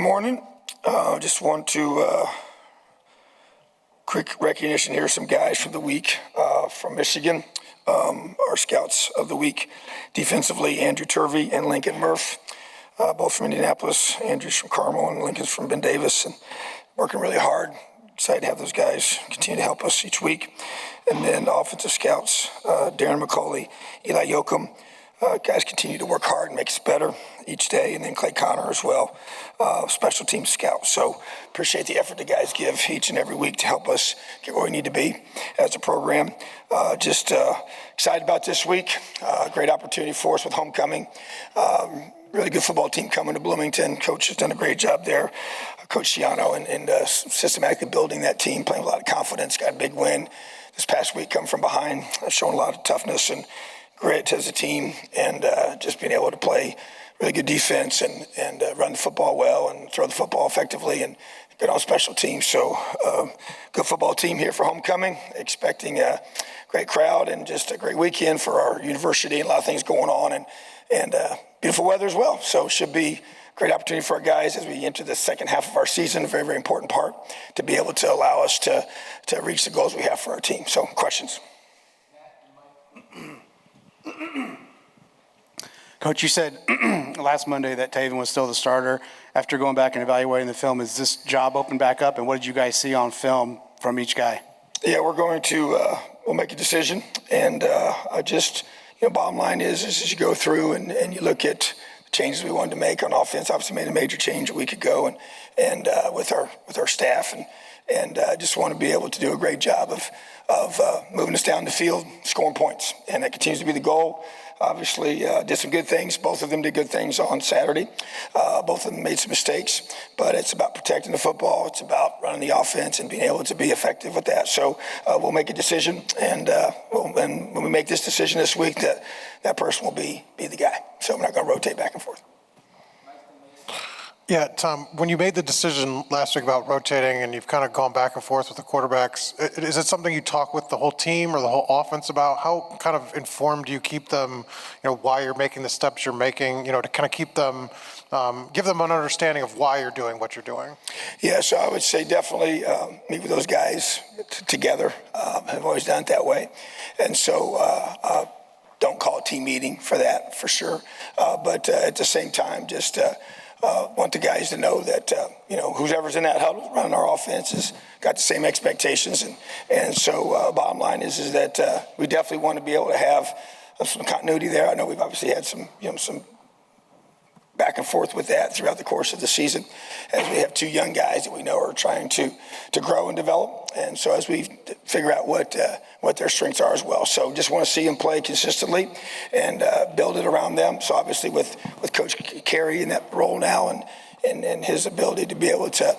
morning. Just want to quick recognition here. Some guys from the week from Michigan, our scouts of the week. Defensively, Andrew Turvey and Lincoln Murph, both from Indianapolis. Andrew's from Carmel and Lincoln's from Ben Davis, and working really hard. Excited to have those guys continue to help us each week. And then offensive scouts, Darren McCauley, Eli Yoakum. Guys continue to work hard and make us better each day. And then Clay Connor as well, special team scout. So appreciate the effort the guys give each and every week to help us get where we need to be as a program. Just excited about this week. Great opportunity for us with homecoming. Really good football team coming to Bloomington. Coach has done a great job there. Coach Ciano and systematically building that team, playing with a lot of confidence, got a big win this past week, coming from behind, showing a lot of toughness and grit as a team, and just being able to play really good defense and run the football well and throw the football effectively and get on special teams. So good football team here for homecoming, expecting a great crowd and just a great weekend for our university, and a lot of things going on, and beautiful weather as well. So it should be a great opportunity for our guys as we enter the second half of our season, a very, very important part to be able to allow us to reach the goals we have for our team. So questions? Coach, you said last Monday that Taven was still the starter. After going back and evaluating the film, is this job open back up, and what did you guys see on film from each guy? Yeah, we're going to we'll make a decision, and I just, bottom line is as you go through and you look at the changes we wanted to make on offense. Obviously made a major change a week ago, and with our staff, and just want to be able to do a great job of moving us down the field, scoring points, and that continues to be the goal. Obviously, did some good things. Both of them did good things on Saturday. Both of them made some mistakes, but it's about protecting the football. It's about running the offense and being able to be effective with that. So we'll make a decision, and when we make this decision this week, that person will be the guy. So we're not going to rotate back and forth. Yeah, Tom, when you made the decision last week about rotating and you've kind of gone back and forth with the quarterbacks, is it something you talk with the whole team or the whole offense about? How kind of informed do you keep them, why you're making the steps you're making, to kind of keep them, give them an understanding of why you're doing what you're doing? Yeah, so I would say definitely meet with those guys together. I've always done it that way. And so don't call a team meeting for that, for sure. But at the same time, just want the guys to know that, whoever's in that huddle running our offense has got the same expectations. And so bottom line is that we definitely want to be able to have some continuity there. I know we've obviously had some back and forth with that throughout the course of the season, as we have two young guys that we know are trying to grow and develop. And so as we figure out what their strengths are as well. So just want to see them play consistently and build it around them. So obviously with Coach Carey in that role now and his ability to be able to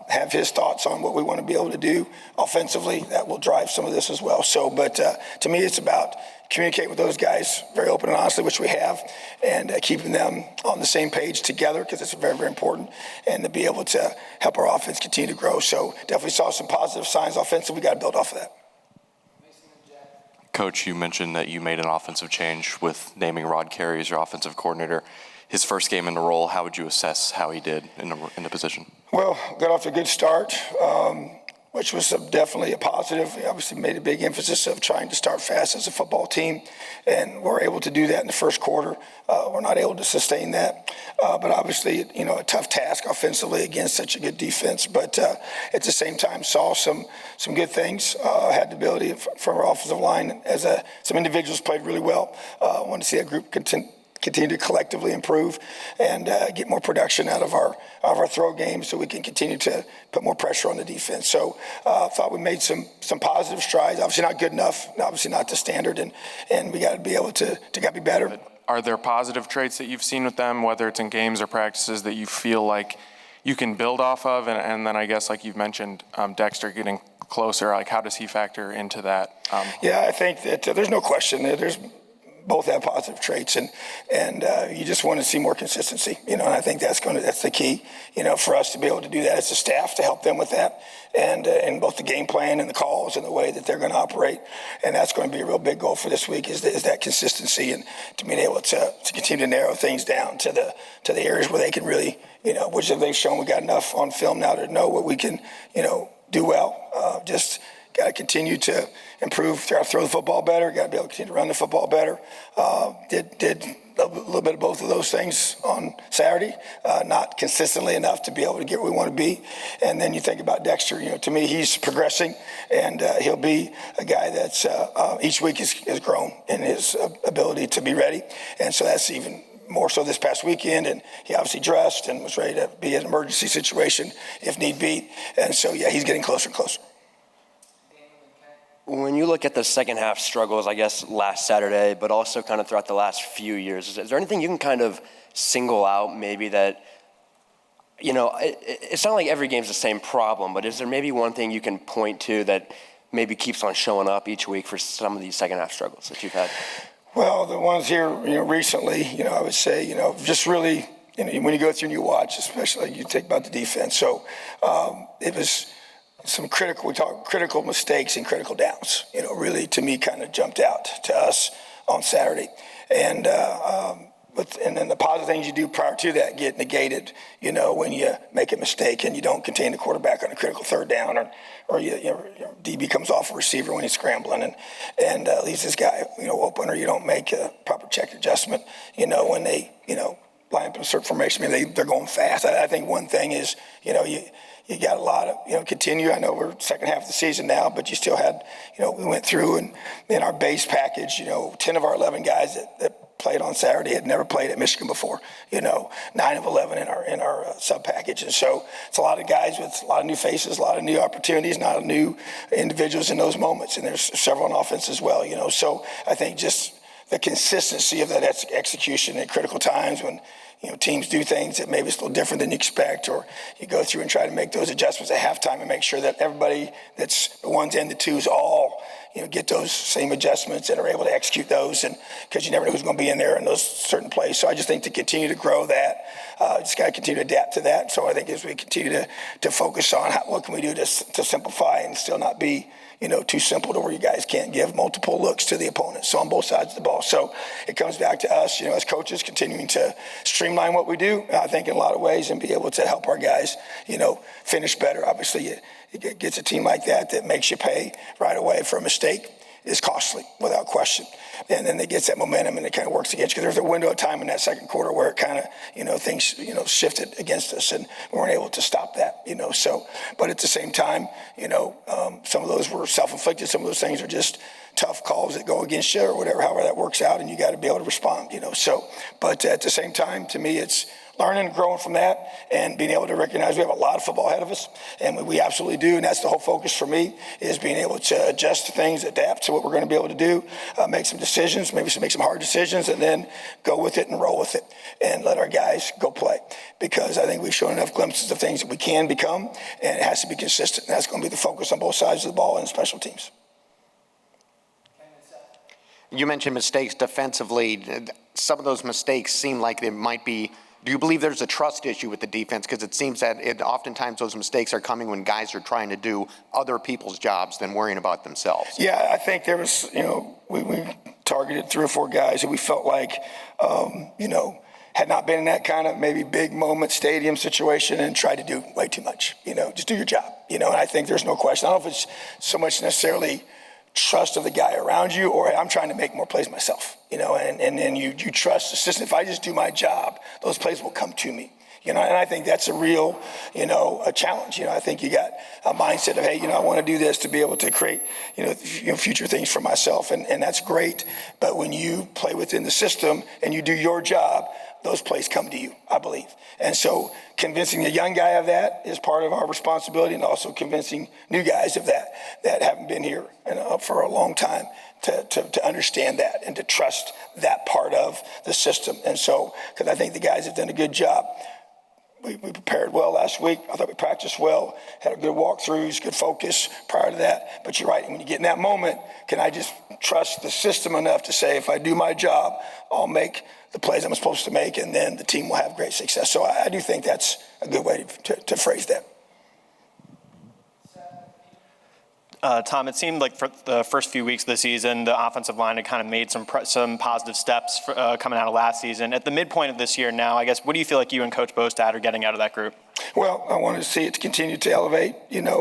have his thoughts on what we want to be able to do offensively, that will drive some of this as well. So, but to me, it's about communicate with those guys very open and honestly, which we have, and keeping them on the same page together, because it's very, very important, and to be able to help our offense continue to grow. So definitely saw some positive signs offensively. We got to build off of that. Coach, you mentioned that you made an offensive change with naming Rod Carey as your offensive coordinator. His first game in the role, how would you assess how he did in the position? Well, got off to a good start, which was definitely a positive. We obviously made a big emphasis of trying to start fast as a football team, and we're able to do that in the first quarter. We're not able to sustain that, but obviously, a tough task offensively against such a good defense. But at the same time, saw some good things. Had the ability from our offensive line as some individuals played really well. Want to see that group continue to collectively improve and get more production out of our throw game, so we can continue to put more pressure on the defense. So thought we made some positive strides. Obviously not good enough, obviously not the standard, and we got to be able to be better. Are there positive traits that you've seen with them, whether it's in games or practices, that you feel like you can build off of? And then I guess, like you've mentioned, Dexter getting closer, like how does he factor into that? Yeah, I think that there's no question that there's both have positive traits, and you just want to see more consistency, and I think that's the key, for us to be able to do that as a staff, to help them with that, and both the game plan and the calls and the way that they're going to operate, and that's going to be a real big goal for this week is that consistency, and to being able to continue to narrow things down to the areas where they can really, which they've shown we got enough on film now to know what we can, do well. Just got to continue to improve, got to throw the football better, got to be able to continue to run the football better. Did a little bit of both of those things on Saturday, not consistently enough to be able to get where we want to be. And then you think about Dexter, to me, he's progressing, and he'll be a guy that's each week has grown in his ability to be ready. And so that's even more so this past weekend, and he obviously dressed and was ready to be in an emergency situation if need be. And so, yeah, he's getting closer and closer. When you look at the second half struggles, I guess last Saturday, but also kind of throughout the last few years, is there anything you can kind of single out maybe that, it's not like every game's the same problem, but is there maybe one thing you can point to that maybe keeps on showing up each week for some of these second half struggles that you've had? Well, the ones here, recently, I would say, just really, when you go through and you watch, especially you think about the defense. So it was some critical mistakes and critical downs, really to me kind of jumped out to us on Saturday. And then the positive things you do prior to that get negated, when you make a mistake and you don't contain the quarterback on a critical third down, or your DB comes off a receiver when he's scrambling and leaves this guy, open, or you don't make a proper check adjustment, when they, line up in a certain formation. I mean, they're going fast. I think one thing is, you got a lot of, continue. I know we're second half of the season now, but you still had, we went through and in our base package, 10 of our 11 guys that played on Saturday had never played at Michigan before, 9 of 11 in our sub package. And so it's a lot of guys with a lot of new faces, a lot of new opportunities, a lot of new individuals in those moments. And there's several on offense as well, So I think just the consistency of that execution at critical times when, teams do things that maybe it's a little different than you expect, or you go through and try to make those adjustments at halftime and make sure that everybody that's the ones and the twos all, get those same adjustments and are able to execute those, and because you never know who's going to be in there in those certain plays. So I just think to continue to grow that, just got to continue to adapt to that. So I think as we continue to focus on what can we do to simplify and still not be, too simple to where you guys can't give multiple looks to the opponent. So on both sides of the ball. So it comes back to us, as coaches, continuing to streamline what we do, I think in a lot of ways, and be able to help our guys, finish better. Obviously, it gets a team like that makes you pay right away for a mistake is costly, without question. And then it gets that momentum and it kind of works against you. Because there's a window of time in that second quarter where it kind of, things, shifted against us and we weren't able to stop that, So, but at the same time, some of those were self-inflicted. Some of those things are just tough calls that go against you or whatever, however that works out, and you got to be able to respond, So, but at the same time, to me, it's learning and growing from that and being able to recognize we have a lot of football ahead of us, and we absolutely do, and that's the whole focus for me, is being able to adjust to things, adapt to what we're going to be able to do, make some decisions, maybe make some hard decisions, and then go with it and roll with it and let our guys go play, because I think we've shown enough glimpses of things that we can become, and it has to be consistent, and that's going to be the focus on both sides of the ball and special teams. You mentioned mistakes defensively. Some of those mistakes seem like they might be. Do you believe there's a trust issue with the defense? Because it seems that oftentimes those mistakes are coming when guys are trying to do other people's jobs than worrying about themselves. Yeah, I think there was, we targeted 3 or 4 guys that we felt like, had not been in that kind of maybe big moment stadium situation and tried to do way too much, just do your job, and I think there's no question. I don't know if it's so much necessarily trust of the guy around you, or I'm trying to make more plays myself, and you trust the system. If I just do my job, those plays will come to me, and I think that's a real, a challenge. I think you got a mindset of, hey, I want to do this to be able to create, future things for myself, and that's great. But when you play within the system and you do your job, those plays come to you, I believe. And so convincing a young guy of that is part of our responsibility, and also convincing new guys of that haven't been here for a long time to understand that and to trust that part of the system. And so, because I think the guys have done a good job we prepared well last week. I thought we practiced well, had a good walkthroughs, good focus prior to that. But you're right, when you get in that moment, can I just trust the system enough to say, if I do my job, I'll make the plays I'm supposed to make, and then the team will have great success. So I do think that's a good way to phrase that. Tom, it seemed like for the first few weeks of the season, the offensive line had kind of made some positive steps coming out of last season. At the midpoint of this year now, I guess, what do you feel like you and Coach Bostad are getting out of that group? Well, I want to see it continue to elevate,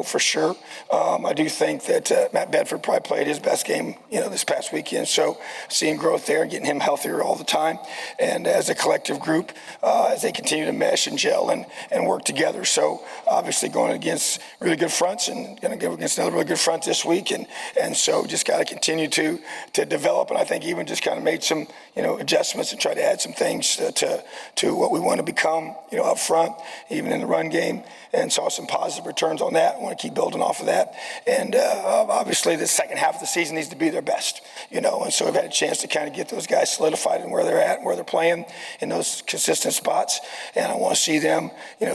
for sure. I do think that Matt Bedford probably played his best game, this past weekend. So seeing growth there, getting him healthier all the time. And as a collective group, as they continue to mesh and gel and work together. So obviously going against really good fronts and going to go against another really good front this week. And so just got to continue to develop. And I think even just kind of made some, adjustments and try to add some things to what we want to become, up front, even in the run game, and saw some positive returns on that. I want to keep building off of that. And obviously the second half of the season needs to be their best, and so we've had a chance to kind of get those guys solidified in where they're at and where they're playing in those consistent spots. And I want to see them,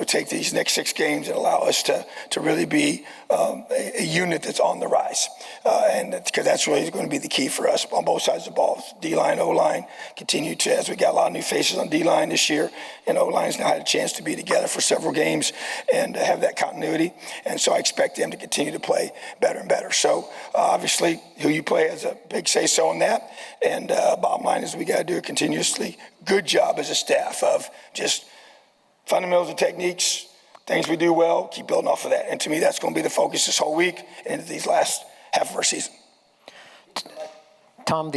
take these next 6 games and allow us to really be a unit that's on the rise. And because that's really going to be the key for us on both sides of the ball. D-line, O-line, continue to, as we got a lot of new faces on D-line this year, and O-line's now had a chance to be together for several games and have that continuity. And so I expect them to continue to play better and better. So obviously who you play has a big say-so in that. And bottom line is we got to do a continuously good job as a staff of just fundamentals and techniques, things we do well, keep building off of that. And to me, that's going to be the focus this whole week and into these last half of our season. Tom,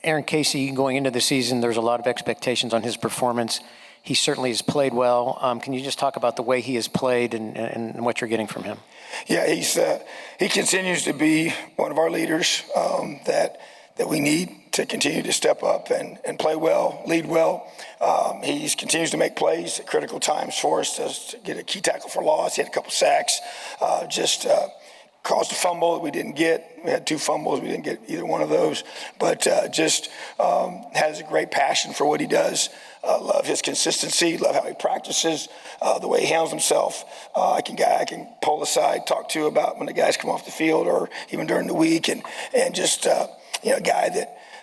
Aaron Casey going into the season, there's a lot of expectations on his performance. He certainly has played well. Can you just talk about the way he has played and what you're getting from him? Yeah, he continues to be one of our leaders that we need to continue to step up and play well, lead well. He continues to make plays at critical times for us to get a key tackle for loss. He had a couple sacks, caused a fumble that we didn't get. We had 2 fumbles. We didn't get either one of those. But just has a great passion for what he does. Love his consistency. Love how he practices, the way he handles himself. I can pull aside, talk to about when the guys come off the field or even during the week. And just, a guy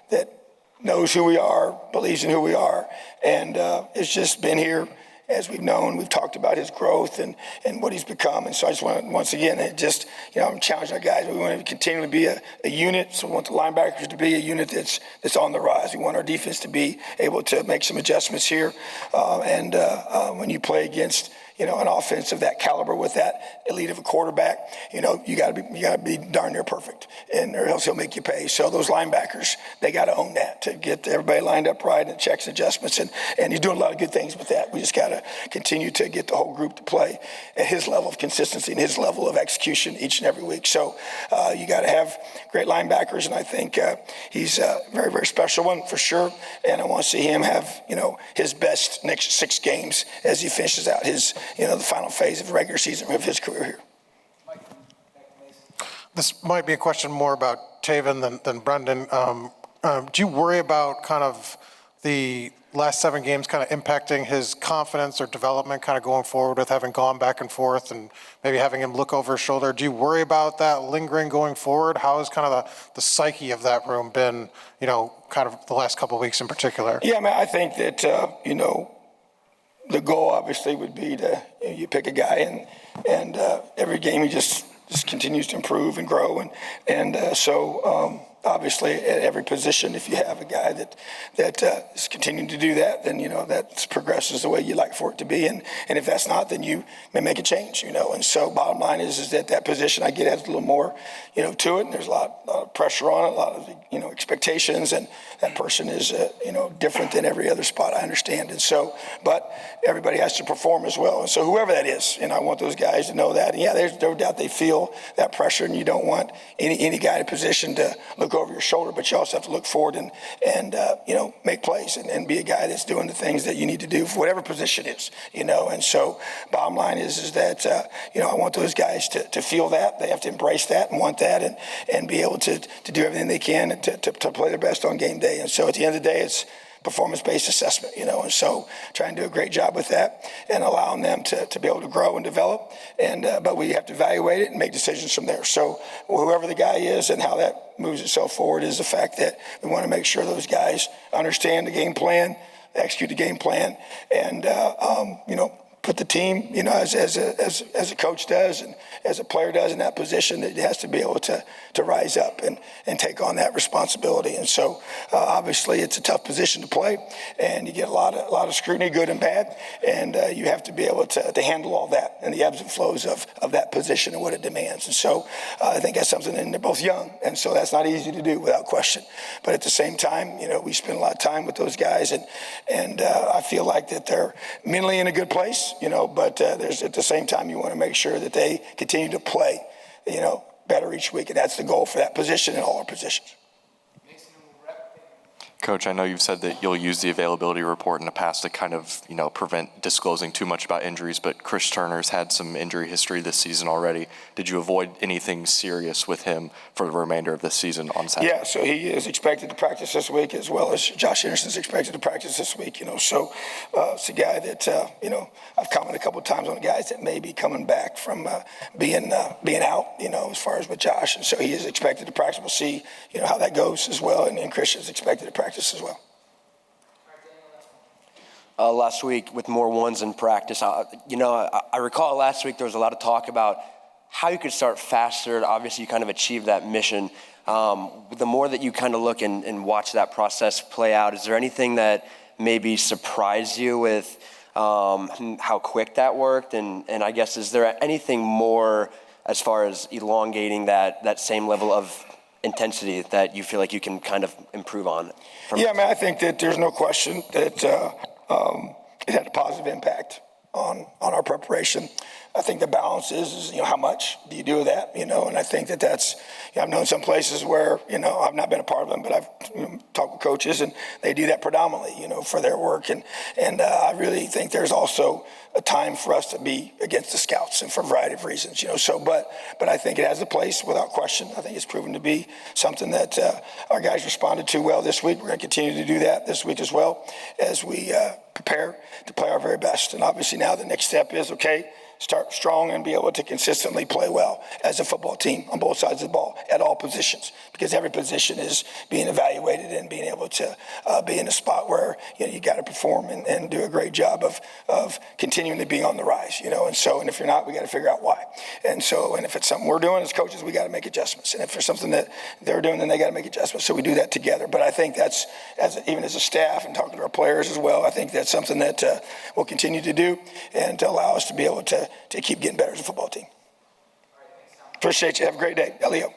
that knows who we are, believes in who we are, and has just been here. As we've known, we've talked about his growth and what he's become. And so I just want to, once again, I'm challenging our guys. We want to continue to be a unit. So we want the linebackers to be a unit that's on the rise. We want our defense to be able to make some adjustments here. When you play against, an offense of that caliber with that elite of a quarterback, you got to be darn near perfect, and or else he'll make you pay. So those linebackers, they got to own that to get everybody lined up right and checks and adjustments, and he's doing a lot of good things with that. We just got to continue to get the whole group to play at his level of consistency and his level of execution each and every week. So you got to have great linebackers, and I think he's a very, very special one for sure. And I want to see him have, his best next 6 games as he finishes out his, the final phase of the regular season of his career here. This might be a question more about Taven than Brendan. Do you worry about kind of the last 7 games kind of impacting his confidence or development kind of going forward with having gone back and forth and maybe having him look over his shoulder? Do you worry about that lingering going forward? How has kind of the psyche of that room been, kind of the last couple of weeks in particular? Yeah, I think that, the goal obviously would be to, you pick a guy and every game he just continues to improve and grow. So obviously at every position, if you have a guy that is continuing to do that, then, that progresses the way you like for it to be. And if that's not, then you may make a change, And so bottom line is that position I get adds a little more, to it. And there's a lot of pressure on it, a lot of, expectations. And that person is, different than every other spot, I understand. And so, but everybody has to perform as well. And so whoever that is, and I want those guys to know that. And yeah, there's no doubt they feel that pressure, and you don't want any guy in a position to look over your shoulder, but you also have to look forward and make plays and be a guy that's doing the things that you need to do for whatever position it is, And so bottom line is that, I want those guys to feel that. They have to embrace that and want that and be able to do everything they can to play their best on game day. And so at the end of the day, it's performance-based assessment, and so trying to do a great job with that and allowing them to be able to grow and develop. But we have to evaluate it and make decisions from there. So whoever the guy is and how that moves itself forward is the fact that we want to make sure those guys understand the game plan, execute the game plan, and put the team, as a coach does and as a player does in that position, that it has to be able to rise up and take on that responsibility. And so obviously it's a tough position to play, and you get a lot of scrutiny, good and bad, and you have to be able to handle all that and the ebbs and flows of that position and what it demands. And so I think that's something, and they're both young, and so that's not easy to do without question. But at the same time, we spend a lot of time with those guys, and I feel like that they're mentally in a good place. But there's at the same time, you want to make sure that they continue to play, better each week. And that's the goal for that position and all our positions. Coach, I know you've said that you'll use the availability report in the past to kind of, prevent disclosing too much about injuries, but Chris Turner's had some injury history this season already. Did you avoid anything serious with him for the remainder of this season on Saturday? Yeah, so he is expected to practice this week, as well as Josh Anderson's expected to practice this week, So it's a guy that, I've commented a couple of times on the guys that may be coming back from being out, as far as with Josh. And so he is expected to practice. We'll see, how that goes as well. And Chris is expected to practice as well. Last week with more ones in practice, I recall last week there was a lot of talk about how you could start faster. Obviously, you kind of achieved that mission. The more that you kind of look and watch that process play out, is there anything that maybe surprised you with how quick that worked? And I guess, is there anything more as far as elongating that same level of intensity that you feel like you can kind of improve on? Yeah, I think that there's no question that it had a positive impact on our preparation. I think the balance is how much do you do that, and I think that's, I've known some places where, I've not been a part of them, but I've talked with coaches and they do that predominantly, for their work. And I really think there's also a time for us to be against the scouts, and for a variety of reasons, but I think it has a place without question. I think it's proven to be something that our guys responded to well this week. We're going to continue to do that this week as well as we prepare to play our very best. And obviously now the next step is, start strong and be able to consistently play well as a football team on both sides of the ball at all positions, because every position is being evaluated and being able to be in a spot where you got to perform and do a great job of continuing to be on the rise, and if you're not, we got to figure out why. And if it's something we're doing as coaches, we got to make adjustments. And if there's something that they're doing, then they got to make adjustments. So we do that together. But I think that's, even as a staff and talking to our players as well, I think that's something that we'll continue to do and to allow us to be able to keep getting better as a football team. Appreciate you. Have a great day. Elio.